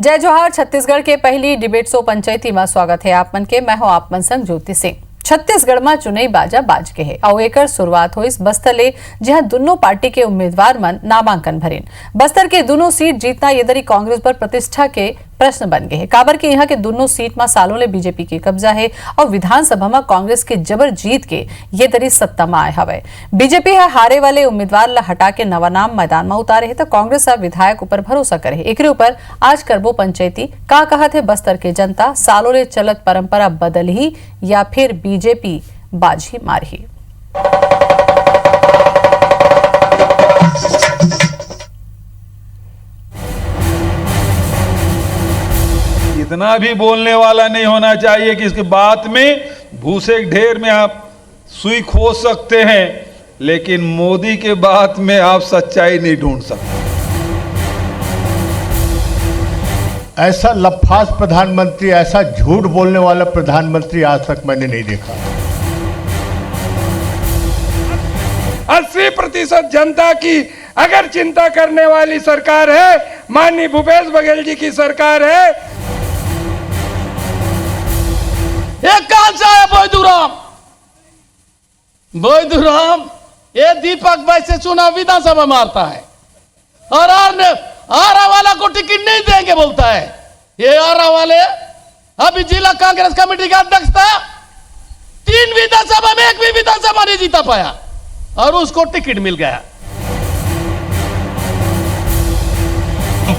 जय जोहार। छत्तीसगढ़ के पहली डिबेट शो पंचायती में स्वागत है आपमन के। मैं हूं आपमन संग ज्योति सिंह। छत्तीसगढ़ में चुनाई बाजा बाज के है और एकर शुरुआत हुई बस्तर ले, जहां दोनों पार्टी के उम्मीदवार मन नामांकन भरेन। बस्तर के दोनों सीट जीतना ये दरी कांग्रेस पर प्रतिष्ठा के प्रश्न बन गए हैं। काबर के यहाँ के दोनों सीट में सालों ले बीजेपी के कब्जा है और विधानसभा में कांग्रेस के जबर जीत के ये दरी सत्ता में आए हवे। बीजेपी है हारे वाले उम्मीदवार ला हटा के नवा नाम मैदान में उतारे है तो कांग्रेस अब विधायक ऊपर भरोसा करे है। एकरे ऊपर आज करबो पंचायती का कहत है बस्तर के जनता। सालों ले चलत परंपरा बदल ही या फिर बीजेपी बाजी मारी। इतना भी बोलने वाला नहीं होना चाहिए कि इसकी बात में भूसे के ढेर में आप सुई खोज सकते हैं, लेकिन मोदी के बात में आप सच्चाई नहीं ढूंढ सकते। ऐसा लफास प्रधानमंत्री, ऐसा झूठ बोलने वाला प्रधानमंत्री आज तक मैंने नहीं देखा। 80% जनता की अगर चिंता करने वाली सरकार है, माननीय भूपेश बघेल जी की सरकार है। एक कहां से आया बोईदुराम ये दीपक भाई से चुनाव विधानसभा मारता है और आरा वाला को टिकट नहीं देंगे बोलता है। ये आरा वाले अभी जिला कांग्रेस कमेटी का अध्यक्ष था, 3 विधानसभा में 1 भी विधानसभा नहीं जीता पाया और उसको टिकट मिल गया।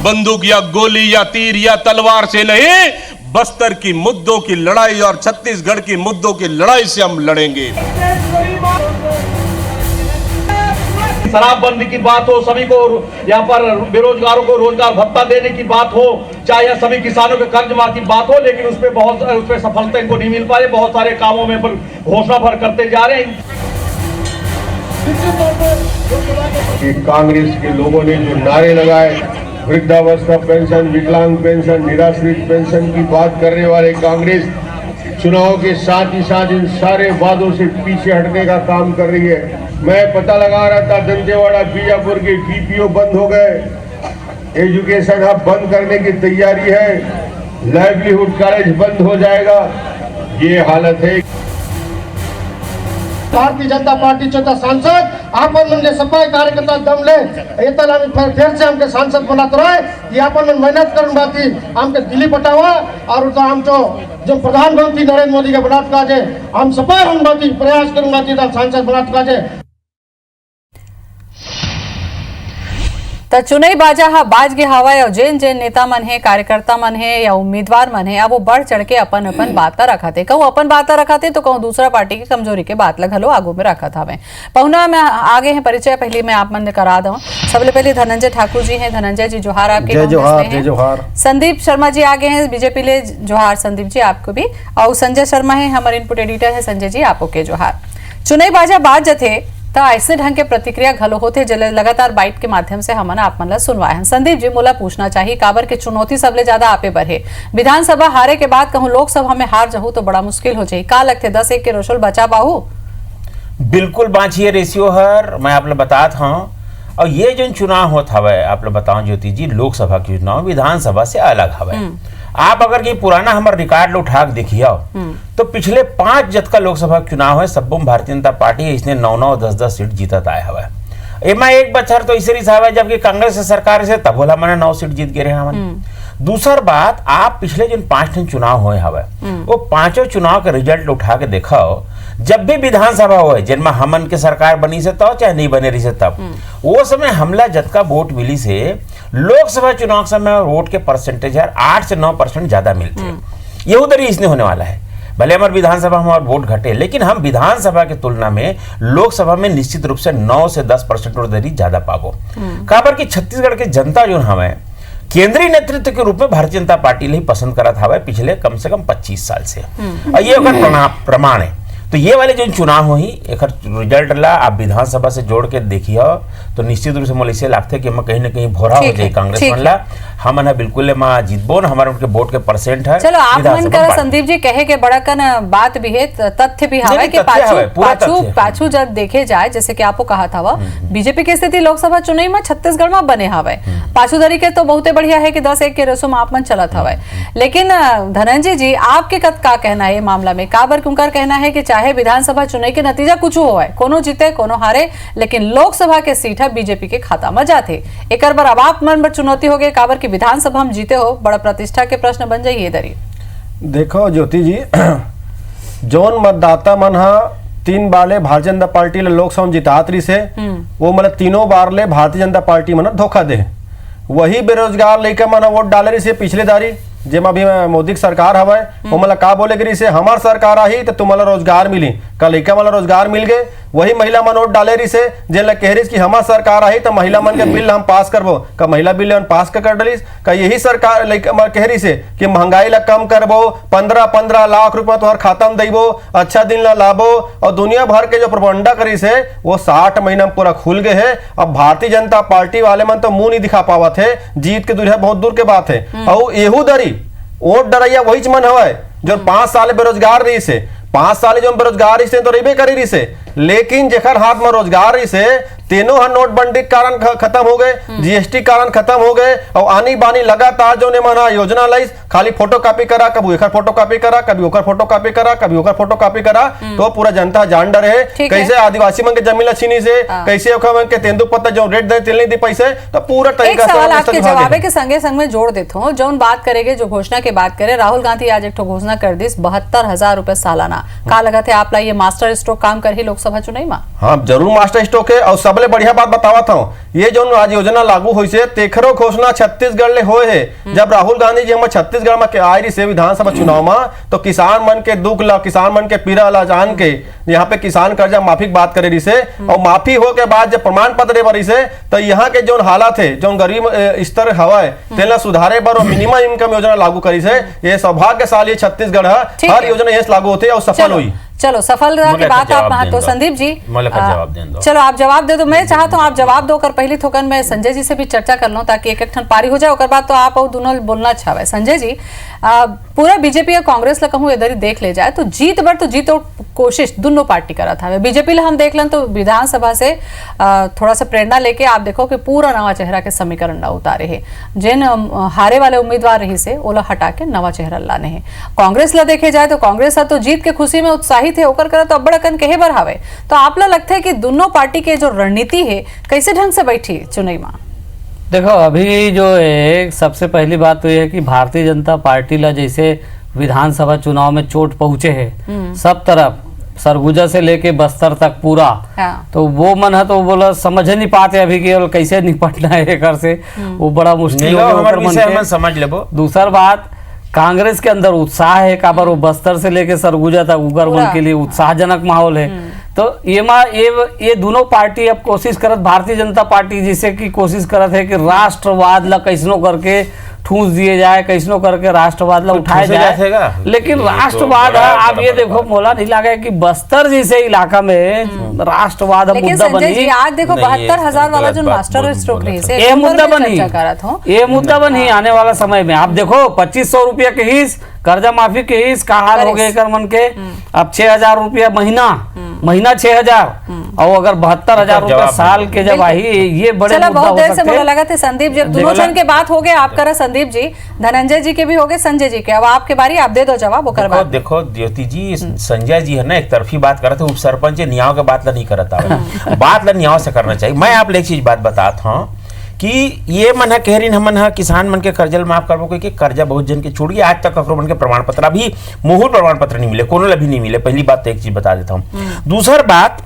बंदूक या गोली या तीर या तलवार से नहीं, बस्तर की मुद्दों की लड़ाई और छत्तीसगढ़ की मुद्दों की लड़ाई से हम लड़ेंगे। शराबबंदी की बात हो, सभी को यहाँ पर बेरोजगारों को रोजगार भत्ता देने की बात हो, चाहे सभी किसानों के कर्ज माफी की बात हो, लेकिन उसपे सफलता इनको नहीं मिल पाई। बहुत सारे कामों में घोषणा भर करते जा रहे हैं। कांग्रेस के लोगों ने जो नारे लगाए, वृद्धावस्था पेंशन, विकलांग पेंशन, निराश्रित पेंशन की बात करने वाले कांग्रेस चुनाव के साथ ही साथ इन सारे वादों से पीछे हटने का काम कर रही है। मैं पता लगा रहा था दंतेवाड़ा बीजापुर के डीपीओ बंद हो गए, एजुकेशन हब बंद करने की तैयारी है, लाइवलीहुड कॉलेज बंद हो जाएगा। ये हालत है। भारतीय जनता पार्टी चौथा सांसद आपन मन सफाई कार्यकर्ता दम ले फिर से हमके सांसद बनाते रहे कि आपन मन मेहनत करन बाती हमके दिल्ली पटावा और तो हम जो प्रधानमंत्री नरेंद्र मोदी के बनात काजे हम सफाई हम बाती प्रयास करन बाती सांसद बनात काजे। तो चुनाई बाजा हा बाज गे हवा और जेन जेन नेता मन है, कार्यकर्ता मन है या उम्मीदवार मन है, अब वो बढ़ चढ़ के अपन अपन बात रखाते। कहूँ अपन बात रखाते तो कहूँ दूसरा पार्टी की कमजोरी के बात लगलो आगू में रखत हवे। पहुना में आगे हैं परिचय पहले मैं आप मन करा दूं। सबसे पहले धनंजय ठाकुर जी हैं। धनंजय जी जोहार आपके। जय जोहार। जय जोहार। संदीप शर्मा जी आगे हैं बीजेपी ले, जोहार संदीप जी आपको भी। और संजय शर्मा है हमारे इनपुट एडिटर है। संजय जी आपको के जोहार। चुनाई बाजा बाज जथे तो ऐसे ढंग के प्रतिक्रिया घलो होते जले लगातार बाइट के माध्यम से हमन आप मन ला सुनवाए हैं। संदीप जी मोला पूछना चाहिए काबर के चुनौती सबले ज्यादा आपे बढ़े। विधानसभा हारे के बाद कहूं लोकसभा में हार जाहू तो बड़ा मुश्किल हो जाए। का लगते 10-1 के रोशल बचा पाहू? बिल्कुल बाँचिए रेशियो हर मैं आप लोग बतात हूँ। और ये जो चुनाव होता हवे आप लोग बताओ ज्योति जी, लोकसभा के चुनाव विधानसभा से अलग हवे। आप अगर ये पुराना हमारा रिकॉर्ड उठा के देखिए तो पिछले 5 जत का लोकसभा चुनाव है सब भारतीय जनता पार्टी है, इसने 9-9 10-10 सीट जीतत आए हवे। एमा एक बछर तो इसे हिसाब है जबकि कांग्रेस सरकार से तब बोला मैंने 9 सीट जीत गए हमें। दूसर बात, आप पिछले जिन 5 चुनाव हुए हवे वो 5 चुनाव के रिजल्ट उठा के देखो, जब भी विधानसभा हुए जिनमें हमन के सरकार बनी से तब चाहे नहीं बने रही से तब वो समय हमला जतका वोट मिली से लोकसभा चुनाव के समय वोट के परसेंटेज 8 से 9% ज्यादा मिलते। ये उधर ही इसने होने वाला है। भले हमारे विधानसभा में वोट घटे, लेकिन हम विधानसभा की तुलना में लोकसभा में निश्चित रूप से 9 से 10% उधर ही ज्यादा पाबो। काबर की छत्तीसगढ़ की जनता जो हमें केंद्रीय नेतृत्व के रूप में भारतीय जनता पार्टी ही पसंद करत हवे पिछले कम से कम 25 साल से। और ये प्रमाण है। तो ये वाले जो चुनाव हुई एक रिजल्ट ला आप विधानसभा से जोड़ के देखिए तो निश्चित रूप से मोल ऐसे लगते कि कहीं ना कहीं भोरा हो जाए कांग्रेस मनला हम बिल्कुल जीतबो न हमारे उनके वोट के परसेंट है। चलो आप मन कर संदीप जी कहे के बड़ा कन बात भी है, तथ्य भी है कि पाछू जब देखे जाए जैसे कि आपको कहा था वह बीजेपी की स्थिति लोकसभा चुनाव में छत्तीसगढ़ में बने हवे पाछूदरी के तो बहुत बढ़िया है कि 10-1 के रेसो में आप मन चलत हवे। लेकिन धनंजय जी आपके का कहना है मामला में काबर क्योंकर कहना है कि चाहे विधानसभा चुनाव के नतीजा कुछ हो कोनो जीते कोनो हारे लेकिन लोकसभा के सीट है बीजेपी के खाता में जाते एक बार अब आप मन पर चुनौती हो गई काबर की विधानसभा हम जीते हो बड़ा प्रतिष्ठा के प्रश्न बन जाइए दरी। देखो ज्योति जी जौन मतदाता मन 3 बार ले भारतीय जनता पार्टी ले लोकसभा जितात रही से वो मतलब 3 बार ले भारतीय जनता पार्टी मन धोखा दे वही बेरोजगार लेकर मन वोट डाले रही से पिछले दारी जेमा भी मोदी की सरकार हवा वो मतलब का बोले करी से हमार सरकार आई तो तुम्हारा रोजगार मिली कल लड़का वाला रोजगार मिल गए वही महिला मन वोट डाले रही से जेल कह रही कि हमार सरकार आई तो महिला मन के बिल हम पास करबो का महिला बिल पास कर डलिस का यही सरकार कह रही से कि महंगाई ला कम करबो 15 लाख रुपया तुम्हार खाता में देबो अच्छा दिन ला लाबो और दुनिया भर के जो प्रबंधा करी से वो 60 महीना में पूरा खुल गए है। अब भारतीय जनता पार्टी वाले मन तो मुंह नहीं दिखा पावा थे जीत के दूर बहुत दूर के बात है और एहू दरी वोट डरैया वही मन हवा जो 5 साल बेरोजगार रही से 5 साल जो बेरोजगार रही से तो रही करी रही से लेकिन जेखर हाथ में रोजगार रही से तीनों नोटबंदी के कारण खत्म हो गए जीएसटी कारण खत्म हो गए और आनी बानी लगातार जो ने मना योजना लाई खाली फोटो कॉपी करा कभी एक फोटो कॉपी करा कभी ओकर फोटो कॉपी करा कभी ओकर फोटो कॉपी करा तो पूरा जनता जान डर है कैसे आदिवासी मन के जमीन छीनी से कैसे ओकर मन के तेंदुपत्ता जो रेट दे तिल नहीं दी पैसे तो पूरा तरीका से आपके जवाब के संगे संग में जोड़ देता हूं जौन बात करेंगे जो घोषणा की बात करें राहुल गांधी आज एक घोषणा कर दी 72,000 रुपए सालाना का लगा थे आप ये मास्टर स्ट्रोक काम कर ही लोकसभा चुनाव में। हाँ जरूर मास्टर स्ट्रोक है और सबले बढ़िया बात बतावा था ये जो आज योजना लागू हुई से तेखरो घोषणा छत्तीसगढ़ ले होए है जब राहुल गांधी जी हम छत्तीसगढ़ में आई रही से विधानसभा चुनाव में तो किसान मन के दुख ला किसान मन के पीड़ा ला जान के यहाँ पे किसान कर्जा माफी की बात करे रही से और माफी हो के बाद जब प्रमाण पत्र दे रही से तो यहाँ के जो हालात है जो गरीब स्तर हवा है तेला सुधारे बर और मिनिमम इनकम योजना लागू करी से ये सौभाग्यशाली छत्तीसगढ़ हर योजना ये लागू होती है और सफल हुई। चलो सफलता की बात आप तो संदीप जी चलो आप जवाब दे दो। मैं चाहता हूँ आप जवाब दो कर पहली थोकन मैं संजय जी से भी चर्चा कर लूं ताकि एक ठन पारी हो जाए और बाद तो आप और दोनों बोलना अच्छा है। संजय जी पूरा बीजेपी और कांग्रेस ला कहूँ इधर ही देख ले जाए तो जीत कोशिश दोनों पार्टी करा था बीजेपी ला हम देख लें तो विधानसभा से थोड़ा सा प्रेरणा लेके आप देखो कि पूरा नवा चेहरा के समीकरण ना उतारे है जिन हारे वाले उम्मीदवार रही से ओला हटा के नवा चेहरा लाने हैं। कांग्रेस ला देखे जाए तो कांग्रेस तो जीत के खुशी में उत्साहित है ओकर करे तो अब बड़कन कहे बर हावे तो आप ला लगता है कि दोनों पार्टी के जो रणनीति है कैसे ढंग से बैठी चुनाव में। देखो अभी जो है सबसे पहली बात तो यह है कि भारतीय जनता पार्टी ला जैसे विधानसभा चुनाव में चोट पहुंचे है सब तरफ सरगुजा से लेके बस्तर तक पूरा तो वो मन है तो बोला समझ नहीं पाते अभी कि कैसे निपटना है घर से वो बड़ा मुश्किल समझ ले। दूसरा बात कांग्रेस के अंदर उत्साह है काबर वो बस्तर से लेके सरगुजा तक उगर मन के लिए उत्साहजनक माहौल है तो ये दोनों पार्टी अब कोशिश करत भारतीय जनता पार्टी जिसे की कोशिश करत है कि राष्ट्रवाद ला कैसनो करके ठूस दिए जाए कैसनो करके राष्ट्रवाद ला उठाया जाए लेकिन राष्ट्रवाद आप ये देखो मोला नहीं लगा कि बस्तर जैसे इलाका में राष्ट्रवाद मुद्दा बनी आज देखो 72,000 वाला जो मास्टर स्ट्रोक रही से ये मुद्दा बनी आने वाला समय में आप देखो 2500 रुपया के हिस्स कर्जा माफी के हिस्स का हाल हो गए कर मन के अब 6,000 रुपया महीना 6,000 और अगर 72,000 रुपया साल के जब आई ये बड़े मुद्दा बहुत देर से बोला लगा थे संदीप जी दोनों जन के बात हो गए आप करा संदीप जी धनंजय जी के भी हो गए संजय जी के अब आपके बारी आप दे दो जवाब ओकर बाद। देखो ज्योति जी संजय जी है ना एक तरफी बात करते उप सरपंच नियाव के बात ला नहीं करता बात ला नियाव से करना चाहिए। मैं आप एक चीज बात बताता हूँ कि ये मन है कह रही हमन है किसान मन के कर्जा माफ करबो क्योंकि कर्जा बहुत जन के छूट गया आज तक ककरो मन के प्रमाण पत्र अभी मुहूर्त प्रमाण पत्र नहीं मिले कोनो भी नहीं मिले पहली बात तो एक चीज बता देता हूँ। दूसरी बात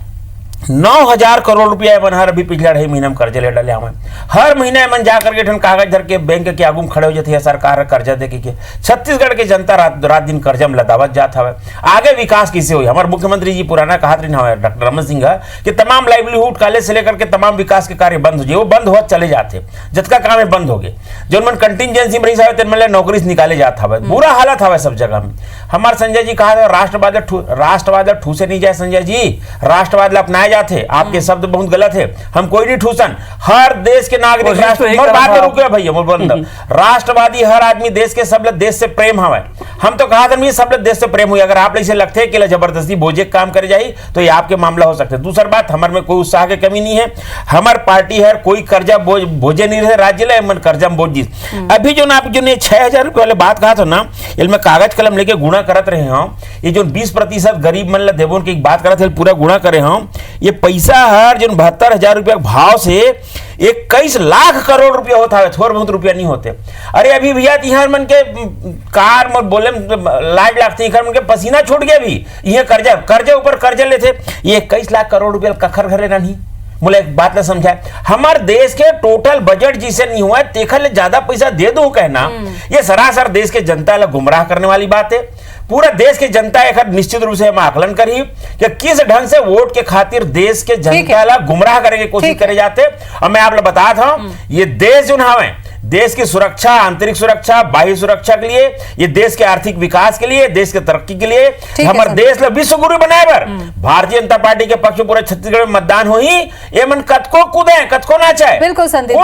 9,000 करोड़ रुपया मन हर अभी पिछले 2.5 महीना में कर्जा ले डाले हमें। हर महीने मन जा करके ठन कागज धर के बैंक के आगू में खड़े हो जाते हैं सरकार कर्जा दे के। छत्तीसगढ़ के जनता रात दिन कर्जा में लदावत जात हवे। आगे विकास कैसे हुई? हमारे मुख्यमंत्री जी पुराना कहत रही हमारे डॉक्टर रमन सिंह कि तमाम लाइवलीहुड कॉलेज से लेकर के तमाम विकास के कार्य बंद हो जाए, वो बंद होत चले जाते, जतका काम है बंद हो गए। जो मन कंटिजेंसी में रही साहब तेन मतलब नौकरी से निकाले जाता हवे, बुरा हालत हवे सब जगह में। हमारे संजय जी कहा राष्ट्रवाद ठूसे नहीं जाए। संजय जी, राष्ट्रवाद अपनाए जाते, आपके शब्द बहुत गलत है, हम कोई नहीं ठूसन। हर देश के नागरिक राष्ट्रवादी हर आदमी देश के सब देश से प्रेम हवे। हम तो कहा था सब देश से प्रेम हुई। अगर आप ऐसे लगते हैं कि जबरदस्ती बोझे काम करे जाए तो ये आपके मामला हो सकते हैं। दूसरी बात, हमारे में कोई उत्साह की कमी नहीं है। हमारी पार्टी है, कोई कर्जा बोझे नहीं रहे राज्य ले, मन कर्जा बोझ जी। अभी जो ना आप जो 6,000 रुपये वाले बात कहा था ना, इसमें कागज कलम लेके गुणा करत रहे हम। ये जो 20% गरीब मन देवों की बात करत है, पूरा गुणा करे हम। ये पैसा हर जो 72,000 रुपया भाव से 21 लाख करोड़ रुपया होता है, थोड़ा बहुत रुपया नहीं होते। अरे अभी भैया यहाँ मन के कार में बोले लाज लगती है, मन के पसीना छूट गया। भी ये कर्जा ऊपर कर्जा लेते, ये 21 लाख करोड़ रुपया कखर घरे नहीं। मुझे एक बात ना समझाए, हमारे देश के टोटल बजट जिसे नहीं हुआ तेखर ज्यादा पैसा दे दो कहना, ये सरासर देश के जनता ला गुमराह करने वाली बात है। पूरा देश की जनता एक निश्चित रूप से हम आकलन करी कि किस ढंग से वोट के खातिर देश के जनता ला गुमराह करने की कोशिश करे जाते। और मैं आप लोग बता था, ये देश जो है, देश की सुरक्षा, आंतरिक सुरक्षा, बाह्य सुरक्षा के लिए, ये देश के आर्थिक विकास के लिए, देश के तरक्की के लिए, हमारे देश में विश्व गुरु बनाए बर भारतीय जनता पार्टी के पक्ष में पूरे छत्तीसगढ़ में मतदान हो ही ये मन कतको कूदे कतको ना चाहे। बिल्कुल संदीप,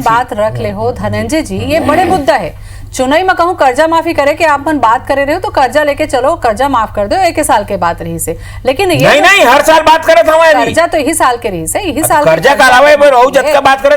बात रख ले हो धनंजय जी, ये बड़े मुद्दा है। चुनाई में कहूँ कर्जा माफी करे कि आप मन बात करे रहे हो तो कर्जा लेके चलो, कर्जा माफ कर दो 1 साल के बाद रही से। लेकिन ये नहीं हर साल बात करे था कर्जा तो यही साल के रही से, यही साल कर्जा का अलावा जतका बात करे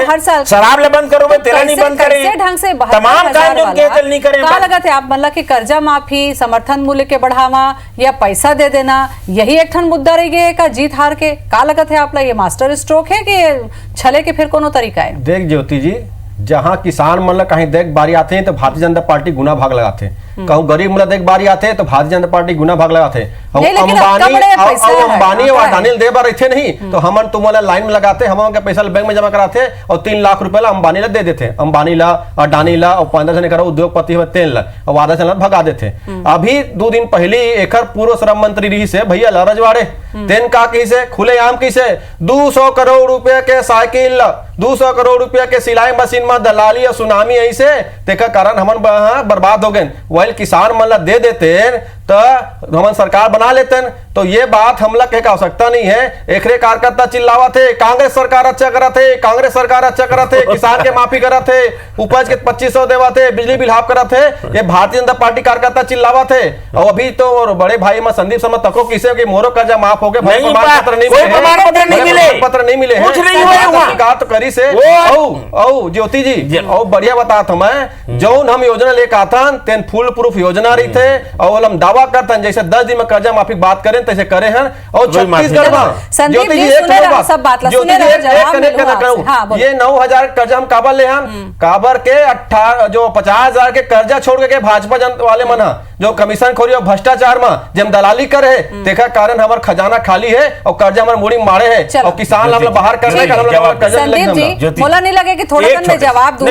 हर साल शराब ले बंद करो, तेरा नहीं बंद करे, ढंग से तमाम काम जो केतल नहीं करे। क्या लगत है आप मतलब कि कर्जा माफी, समर्थन मूल्य के बढ़ावा या पैसा दे देना, यही एक ठन मुद्दा रह गया का जीत हार के? क्या लगत है आप ये मास्टर स्ट्रोक है कि छले के फिर कोनो तरीका है? देख ज्योति जी, जहां किसान मतलब कहीं देख बारी आते हैं तो भारतीय जनता पार्टी गुना भाग लगाते हैं, कहूँ गरीब मतलब देख बारी आते हैं तो भारतीय जनता पार्टी गुना भाग लगाते हैं। अंबानी और अडानी दे बार रहते नहीं तो हम तुम लाइन में लगाते, हम पैसा बैंक में जमा कराते और 3 लाख रुपया अंबानी ला दे देते, अंबानी ला, अडानी ला, और 15 जने करो उद्योगपति 3 ला, और आधा चला भगा देते। अभी 2 दिन पहले एक पूर्व श्रम मंत्री रही से भैया रजवाड़े तेन का कैसे खुलेआम कैसे 200 करोड़ रुपया के साइकिल, 200 करोड़ रुपया के सिलाई मशीन में दलाली और सुनामी ऐसे तेका कारण हम बर्बाद हो गए। वही किसान मन दे देते तो हम सरकार बना लेते। तो ये बात हमला कहे का आवश्यकता नहीं है। एकरे कार्यकर्ता चिल्लावा थे कांग्रेस सरकार अच्छा करा थे, कांग्रेस सरकार अच्छा करा थे, किसान के माफी करा थे, उपज के 2500 देवा थे, बिजली बिल हाफ करा थे, ये भारतीय जनता पार्टी कार्यकर्ता चिल्लावा थे। और अभी तो बड़े भाई में संदीप शर्मा तको किसे कि मोरो कर्जा माफ हो गए, प्रमाण पत्र नहीं मिले हैं तो करी से। ज्योति जी और बढ़िया बता मैं जौन हम योजना लेकर आता तेन फुल प्रूफ योजना रही थे और हम दावा करते जैसे 10 दिन में कर्जा माफी बात करें तैसे करे हैं। और छत्तीसगढ़ में ज्योति जी ये 9,000 कर्जा हम काबर ले हम काबर के 50,000 के कर्जा छोड़ के भाजपा जनता वाले मन जो कमीशन खोरी और भ्रष्टाचार में जब दलाली करे है देखा कारण हमारे खजाना खाली है और कर्जा हमारे मुड़ी मारे है और किसान हम बाहर करने का बोला नहीं लगे कि थोड़ा सा जवाब दूं,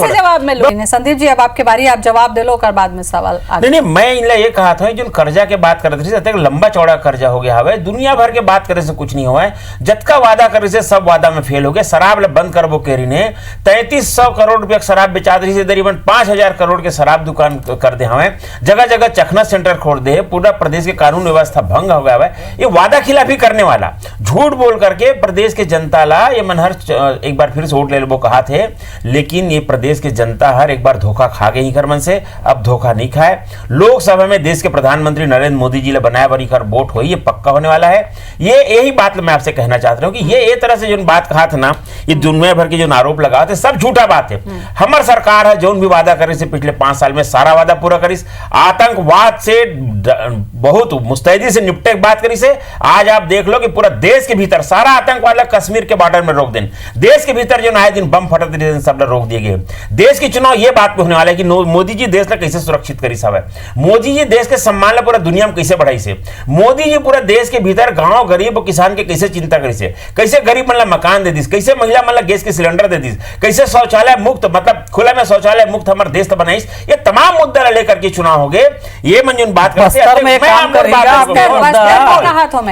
जवाब में लो। संदीप जी अब आपके बारी, आप जवाब दे लो कर बाद में सवाल। नहीं मैं इनला ये कहा था जो कर्जा के बात करते थे लंबा चौड़ा कर्जा हो गया है, दुनिया भर के बात करे से कुछ नहीं हुआ है, जतका वादा करे से सब वादा में फेल हो गया। शराब बंद करबो केरी ने 3300 करोड़ रुपया शराब बेचा रही से करीबन 5,000 करोड़ के शराब दुकान कर दे हमें, जगह जगह चखना सेंटर खोल दे, पूरा प्रदेश के कानून व्यवस्था भंग हो गया है। ये वादा खिलाफी करने वाला झूठ बोल करके प्रदेश के जनता ला ये मनहर एक बार फिर से वोट ले लो कहा थे, लेकिन ये प्रदेश के जनता हर एक बार धोखा खा गई कर मन से, अब धोखा नहीं खाए। लोकसभा में देश के प्रधानमंत्री नरेंद्र मोदी जी ने बनाया बरी कर वोट हो, ये पक्का होने वाला है। ये यही बात मैं आपसे कहना चाहता हूं कि ये तरह से जो बात कहा था ना, ये दुनिया भर के जो आरोप लगा थे सब झूठा बात है। हमारी सरकार है जो भी वादा करे से पिछले 5 साल में सारा वादा पूरा करी, आतंकवाद से बहुत मुस्तैदी से निपटे बात करी से। आज आप देख लो कि पूरा देश के भीतर सारा आतंकवाद कश्मीर के बॉर्डर में रोक दें, देश के भीतर जो आए दिन बम फटक रहे सब रोक दिए गए। देश के चुनाव ये बात पे होने वाला है कि मोदी जी देश ला कैसे सुरक्षित करी सब है, मोदी जी देश के सम्मान ला पूरा दुनिया में कैसे बढ़ाई से। मोदी जी पूरा देश के भीतर गांव गरीब और किसान के कैसे चिंता करी से, कैसे गरीब मतलब मकान दे दिस, कैसे महिला मतलब गैस के सिलेंडर दे दिस, कैसे शौचालय मुक्त मतलब खुला में शौचालय मुक्त हमारे देश तो बनाइस। ये तमाम मुद्दा लेकर के चुनाव हो गए। ये मंजून बात करते हैं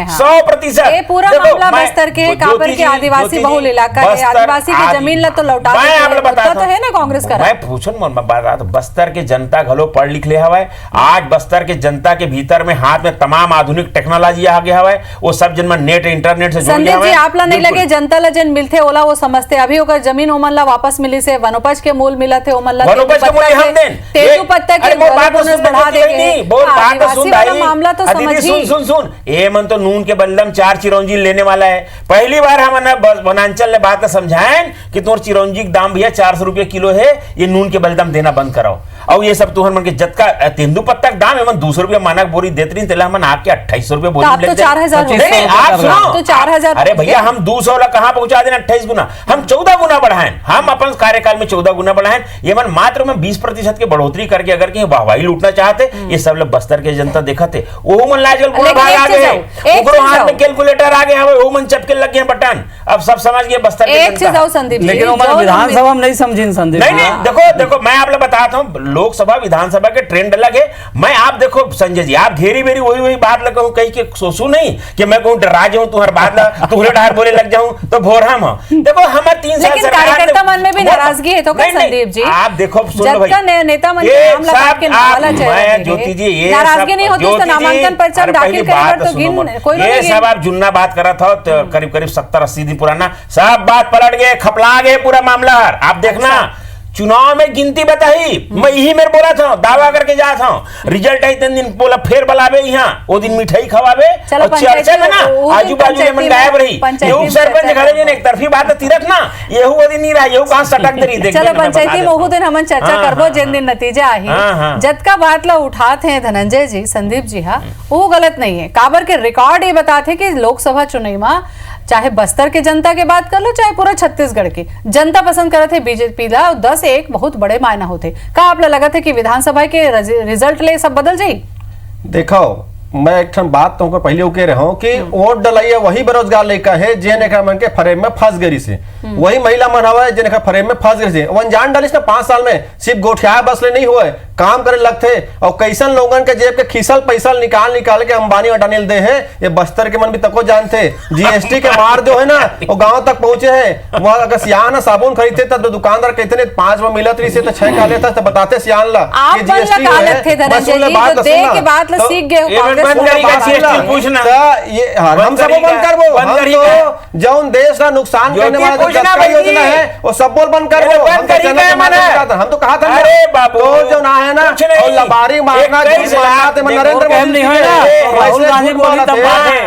100%। पूरा मामला बस्तर के काबर के आदिवासी बहुल इलाका है, आदिवासी की जमीन ला तो लौटा तो है ना कांग्रेस का। मैं पूछन बात बस्तर के जनता घलो पढ़ लिख ले हवा। आज बस्तर के जनता के भीतर में हाथ में तमाम आधुनिक टेक्नोलॉजी आ गया हवा। वो सब जन नेट इंटरनेट से जुड़ गया है। आप ला नहीं लगे जनता ला जन मिलते ओला वो समझते अभी ओकर जमीन ओमन ला वापस मिली से वनोपज के मूल मिला थे ओमन ला वनोपज के मूल हम देन तेजू पत्ता के बोनस बढ़ा देंगे। बोल बात तो सुन भाई, मामला तो समझिए। सुन ये मन तो नून के बदलम 4 चिरौंजी लेने वाला है। पहली बार हमने वनांचल ने बात समझाएं कि तुम चिरौंजी का दाम भैया 400 रुपये किलो है, ये नून के बलदम देना बंद कराओ। और ये सब तुहर मन के जत का तेंदु पत्ता का दाम एवं 200 रुपये मानक बोरी देते रही तेला मन आके 2800 रुपये बोरी तो 4000 आप सुनो तो 4000। अरे भैया हम 200 ला कहां पहुंचा देना 28 गुना, हम 14 गुना बढ़ाएं। हम अपन कार्यकाल में 14 गुना बढ़ाएं। ये मन मात्र में 20% की बढ़ोतरी करके अगर कहीं वाहवाही लूटना चाहते, ये सब लोग बस्तर के जनता देखते वो मन लाजल पूरा भाग आ गए, ओकरो हाथ में कैलकुलेटर आ गया है, वो मन चपके लग गए बटन। अब सब समझ गए बस्तर के जनता। लेकिन विधानसभा में नहीं समझी संदीप। नहीं देखो मैं आप लोग बताता हूँ, लोकसभा विधानसभा के ट्रेंड अलग है। मैं आप देखो संजय जी, आप घेरी बेरी वही बात लगा हूँ, कहीं के सोचू नहीं कि मैं कहूँ डरा जाऊँ तुम्हारे बात ला तुहरे ढार बोले लग जाऊँ तो भोर हम देखो हमारे 3 साल लेकिन कार्यकर्ता मन में भी नाराजगी है तो क्या संदीप जी? आप देखो सुनो भाई, नेता मन के नाम लगा के नाला मैं ज्योति जी ये नाराजगी नहीं होती तो नामांकन पर्चा दाखिल करे तो गिन कोई ये सब आप जुन्ना बात कर रहा था करीब 70-80 दिन पुराना, सब बात पलट गए, खपला गए पूरा मामला। आप देखना चुनाव में गिनती बताई, मैं यही मेरे बोला था, दावा करके जा था, रिजल्ट आई तीन दिन बोला फिर बुलावे यहाँ, वो दिन मिठाई खवावे और चर्चा में ना आजू बाजू में मन गायब रही। ये सरपंच घरे जन एक तरफी बात तीरथ ना ये वो दिन नहीं रहा, ये कहां सटक दे रही। चलो पंचायती में वो दिन हम चर्चा करबो जिन दिन नतीजा आही। जत का बात ला उठाते हैं धनंजय जी, संदीप जी, हाँ वो गलत नहीं है। काबर के रिकॉर्ड ये बताते कि लोकसभा चुनाव में चाहे बस्तर के जनता की बात कर लो चाहे पूरा छत्तीसगढ़ की जनता पसंद करते बीजेपी ला 10-1 बहुत बड़े मायना होते। का आप लगा थे कि विधानसभा के रिजल्ट ले सब बदल जाये? देखो मैं एक बात तुमको पहले कह रहा हूँ कि वोट डलाइए वही बेरोजगार लेकर है जेने का मन के फरेब में फंस गई से, वही महिला मन हवा है जेने का फरेब में फंस गई से। वन जान डालिस ना 5 साल में सिर्फ गोठिया बस ले नहीं हुए, काम करे लगते और कैसन लोगन के जेब के खीसल पैसा निकाल के अंबानी अडानी दे है। ये बस्तर के मन भी तको जानते, जीएसटी के मार जो है ना वो गांव तक पहुंचे है। वह अगर सियान साबुन खरीदते तो दुकानदार कहते नहीं 5 में मिलत रही से तो 6 का लेता तो बताते सियान ला जीएसटी पूछना ये हम सब बंद करबो। जौन देश का नुकसान करने वाला योजना है वो सब बोल बंद करबो। हम तो कहा था अरे बाबू तो जो ना है ना और लबारी मारना नरेंद्र मोदी राहुल गांधी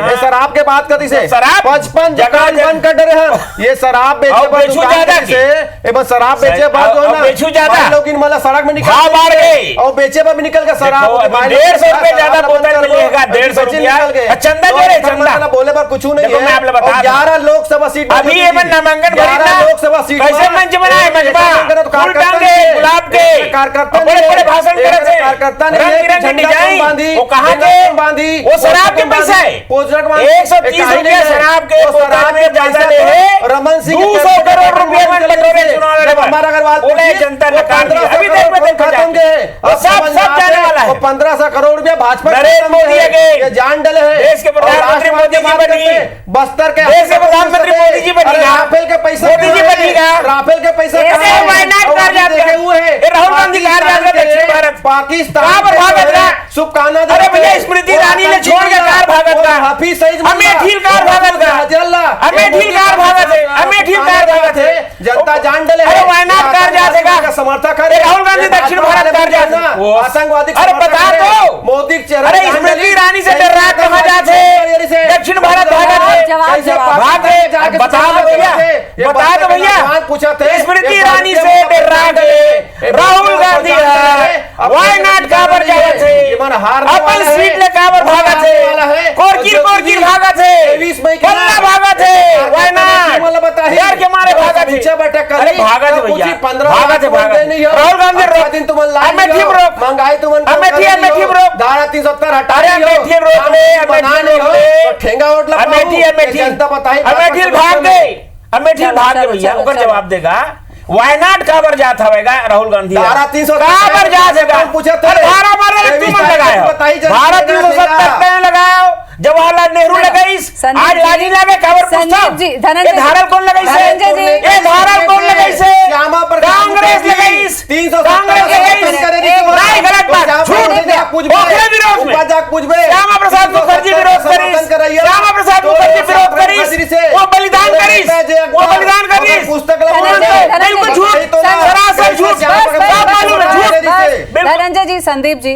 ये शराब के बात करती से 55 दुकान बंद कर रहे हैं। ये शराब बेचे पर दुकान से बस शराब बेचे बाद जो है ना लोग इन मतलब सड़क में निकल और बेचे पर भी निकल के शराब 150 रुपए ज्यादा बोतल मिलेगा 150 रुपया चंदा दे रहे चंदा बोले पर कुछ नहीं है। 11 लोकसभा सीट अभी ये नामांकन 11 लोकसभा सीट कैसे मंच बनाए गुलाब के कार्यकर्ता बड़े भाषण करे कार्यकर्ता नहीं वो कहां के बांधी वो शराब के पैसा है 130 रुपया शराब के शराब में ज्यादा ले है रमन सिंह 200 करोड़ रुपए में बटोरे चुनाव लड़े हमारा अग्रवाल बोले जनता ने अभी देख खत्म और सब जाने वाला है 1500 करोड़ रुपया भाजपा नरेंद्र मोदी ये जान डले है देश के प्रधानमंत्री मोदी जी बनी बस्तर के देश के प्रधानमंत्री मोदी जी बनी राफेल के पैसे मोदी जी बनीगा राफेल के पैसे वायनाड कर जाते हुए राहुल गांधी कर जाते दक्षिण भारत पाकिस्तान पर भागत रहा शुभकामना अरे भैया स्मृति ईरानी ने छोड़ के कार भागत का हाफिज सईद अमेठी कार भागत का अमेठी कार भागत है अमेठी कार भागत है जनता जान डले अरे वायनाड कर जाएगा का समर्थक है राहुल गांधी दक्षिण भारत कर जाते आतंकवादी अरे बता दो मोदी चेहरा अरे स्मृति ईरानी से डर रहा कहां जाते दक्षिण भारत भाग रहे बता दो भैया पूछा थे स्मृति ईरानी से डर रहा राहुल गांधी वायनाड काबर जावत है अपन सीट ले काबर भागत है कोरकीर भागत है 23 मई के बल्ला भागा थे वायनाड मला बताइए यार के मारे भागा थे नीचे बैठक कर अरे भागा थे भैया 15 भागा थे राहुल गांधी रोक दिन तुम लाइन अमेठी रोक महंगाई तुम अमेठी रोक धारा 370 हटा अरे अमेठी रोक ले अमेठी रोक ले ठेंगा वोट लगा अमेठी जनता बताई अमेठी भाग गए अमेठी भाग गए भैया ओकर जवाब देगा वायनाड काबर जात हवेगा राहुल गांधी धारा 370 काबर जात है पूछे धारा मारे तू मन लगाया धारा 370 पे लगाओ जवाहरलाल नेहरू लगाईस आज लाजी लागे काबर पूछता ये धारा कौन लगाईस ये धारा कौन लगाईस कांग्रेस लगाईस कांग्रेस लगाईस नहीं गलत बात झूठ ओखले विरोध में श्यामा प्रसाद मुखर्जी विरोध करीस श्यामा प्रसाद मुखर्जी विरोध करीस वो बलिदान करीस बिल्कुल झूठ सरासर झूठ सब मालूम है झूठ धनंजय जी संदीप जी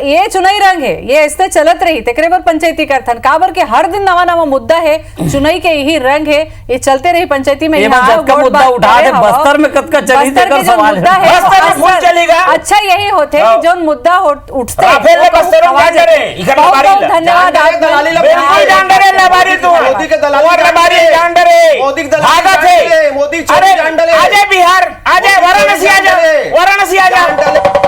ये चुनाई रंग है ये इसने चलत रही तेकरे पर पंचायती करथन काबर के हर दिन नवा नवा मुद्दा है चुनाई के यही रंग है ये चलते रही पंचायती में मुद्दा उठा दे बस्तर में कद का चली देकर सवाल है बस्तर में फूल चलेगा अच्छा यही होते कि जो मुद्दा उठते राफेल में बस्तर में जा रहे इधर लबारी धन्यवाद बिल्कुल जान डरे लबारी तू मोदी के दलाली और लबारी जान डरे मोदी के भागा थे मोदी अरे जान डरे आजा बिहार आजा वाराणसी आजा